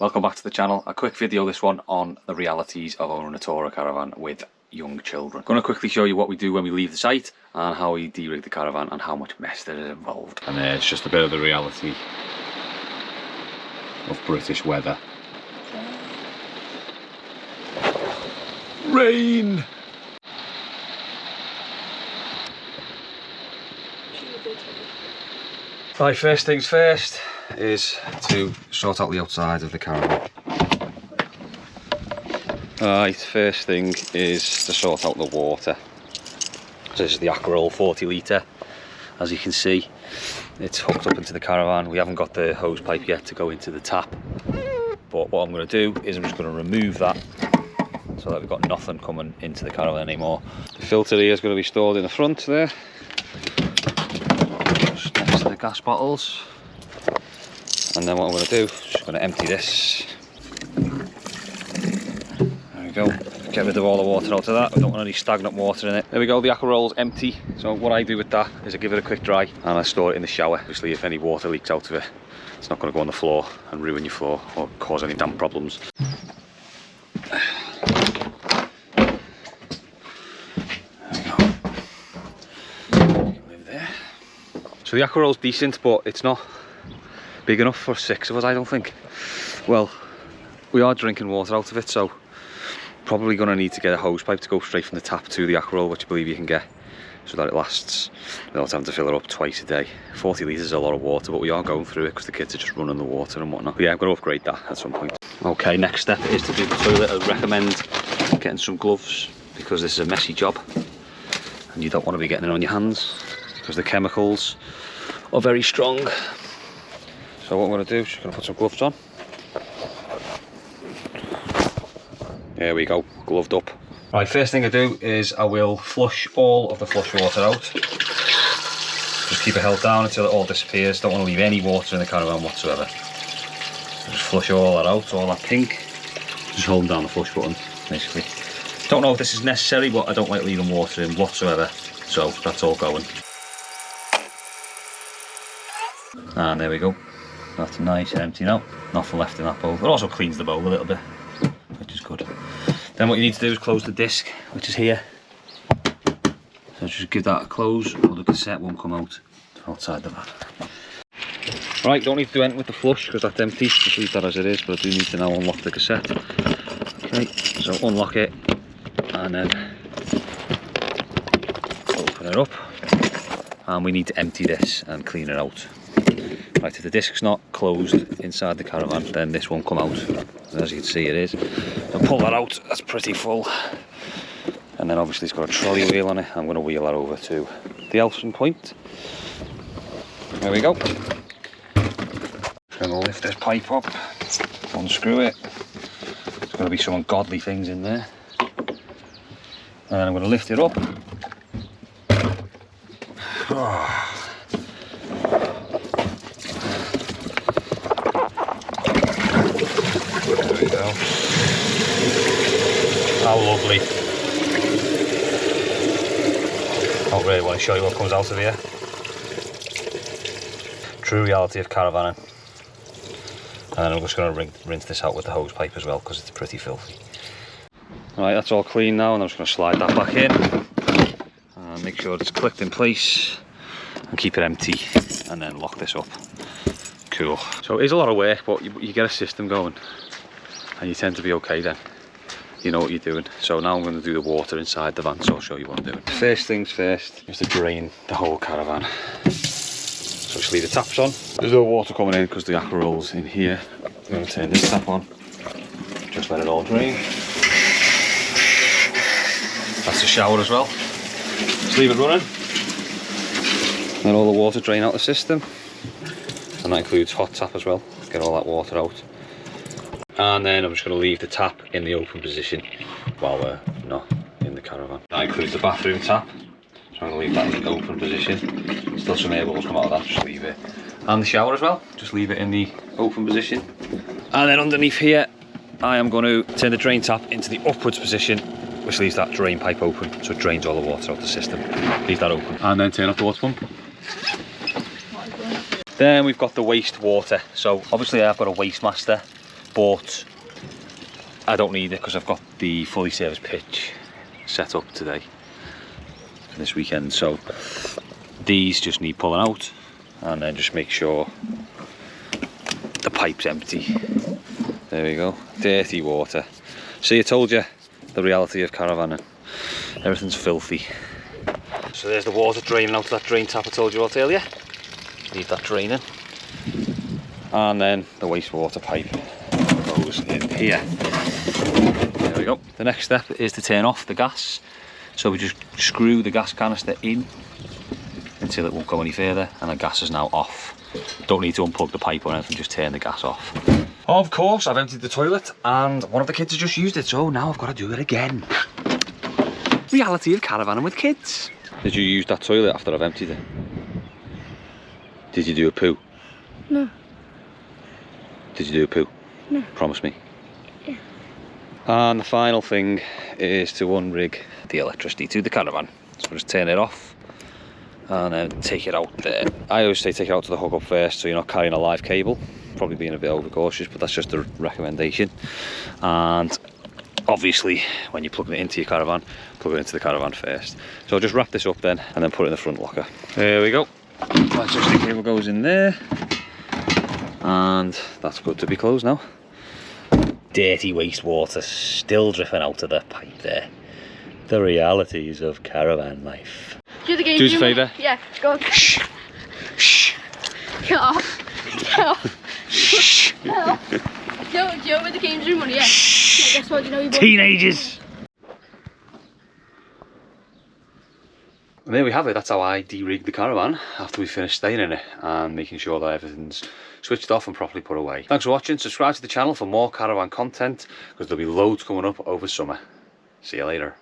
Welcome back to the channel. A quick video, this one, on the realities of owning a tourer caravan with young children. I'm going to quickly show you what we do when we leave the site and how we de-rig the caravan and how much mess there is involved. And there's just a bit of the reality of British weather. Rain! Right, first things first is to sort out the outside of the caravan. Right, first thing is to sort out the water. So this is the Caravan 40 litre. As you can see, it's hooked up into the caravan. We haven't got the hose pipe yet to go into the tap. But what I'm going to do is I'm just going to remove that so that we've got nothing coming into the caravan anymore. The filter here is going to be stored in the front there, just next to the gas bottles. And then what I'm going to do is just going to empty this. There we go. Get rid of all the water out of that. We don't want any stagnant water in it. There we go, the aqua roll's empty. So what I do with that is I give it a quick dry and I store it in the shower. Obviously if any water leaks out of it, it's not going to go on the floor and ruin your floor or cause any damp problems. There we go. Live there. So the aqua roll's decent, but it's not big enough for 6 of us, I don't think. Well, we are drinking water out of it, so probably going to need to get a hose pipe to go straight from the tap to the aqua roll, which I believe you can get, so that it lasts without having to fill it up twice a day. 40 litres is a lot of water, but we are going through it because the kids are just running the water and whatnot. But yeah, I'm going to upgrade that at some point. Okay, next step is to do the toilet. I recommend getting some gloves because this is a messy job and you don't want to be getting it on your hands because the chemicals are very strong. So what I'm going to do is just going to put some gloves on. There we go, gloved up. Right, first thing I do is I will flush all of the flush water out. Just keep it held down until it all disappears. Don't want to leave any water in the caravan whatsoever. So just flush all that out, all that pink. Just holding down the flush button, basically. Don't know if this is necessary, but I don't like leaving water in whatsoever. So that's all going. And there we go. That's nice and empty now. Nothing left in that bowl. It also cleans the bowl a little bit, which is good. Then what you need to do is close the disc, which is here. So just give that a close, or the cassette won't come out outside the van. Right, don't need to do anything with the flush because that's empty. Just leave that as it is, but I do need to now unlock the cassette. Okay, so unlock it and then open it up. And we need to empty this and clean it out. Right, if the disc's not closed inside the caravan, then this won't come out. And as you can see, it is. I'll pull that out, that's pretty full. And then obviously it's got a trolley wheel on it. I'm going to wheel that over to the Elson point. There we go. Just going to lift this pipe up, unscrew it. There's going to be some ungodly things in there. And I'm going to lift it up. How lovely. I don't really want to show you what comes out of here. True reality of caravanning. And then I'm just going to rinse this out with the hose pipe as well because it's pretty filthy. Right, that's all clean now, and I'm just going to slide that back in. And make sure it's clicked in place and keep it empty, and then lock this up. Cool. So it is a lot of work, but you get a system going and you tend to be okay then. You know what you're doing. So now I'm going to do the water inside the van, so I'll show you what I'm doing. First things first is to drain the whole caravan. So just leave the taps on. There's no water coming in because the aqua roll's in here. I'm going to turn this tap on. Just let it all drain. That's the shower as well. Just leave it running. Let all the water drain out the system. And that includes hot tap as well. Get all that water out. And then I'm just going to leave the tap in the open position while we're not in the caravan. That includes the bathroom tap. So I'm going to leave that in the open position. Still some air bubbles come out of that, just leave it. And the shower as well, just leave it in the open position. And then underneath here, I am going to turn the drain tap into the upwards position, which leaves that drain pipe open, so it drains all the water out the system. Leave that open. And then turn off the water pump. Then we've got the waste water. So obviously I've got a waste master but I don't need it because I've got the fully serviced pitch set up today for this weekend. So these just need pulling out, and then just make sure the pipe's empty. There we go, dirty water. See, I told you, the reality of caravanning. Everything's filthy. So there's the water draining out of that drain tap I told you about earlier. Leave that draining. And then the wastewater pipe goes in here. There we go. The next step is to turn off the gas. So we just screw the gas canister in until it won't go any further, and the gas is now off. Don't need to unplug the pipe or anything, just turn the gas off. Of course, I've emptied the toilet and one of the kids has just used it, so now I've got to do it again. Reality of caravanning with kids. Did you use that toilet after I've emptied it? Did you do a poo? No. Did you do a poo? No. Promise me. Yeah. And the final thing is to unrig the electricity to the caravan. So just turn it off and then take it out there. I always say take it out to the hookup first so you're not carrying a live cable. Probably being a bit overcautious, but that's just a recommendation. And obviously when you're plugging it into your caravan, plug it into the caravan first. So I'll just wrap this up then and then put it in the front locker. There we go. Electricity cable goes in there. And that's good to be closed now. Dirty wastewater still dripping out of the pipe there. The realities of caravan life. Do the game. Do us a favour. Yeah, go on. Shh. Shh. Get off. Get off. Shh. Get off. Joe with the games room money, yeah. Shh. Yeah, guess what? You know you Teenagers. And there we have it. That's how I de-rig the caravan after we finish staying in it and making sure that everything's switched off and properly put away. Thanks for watching. Subscribe to the channel for more caravan content because there'll be loads coming up over summer. See you later.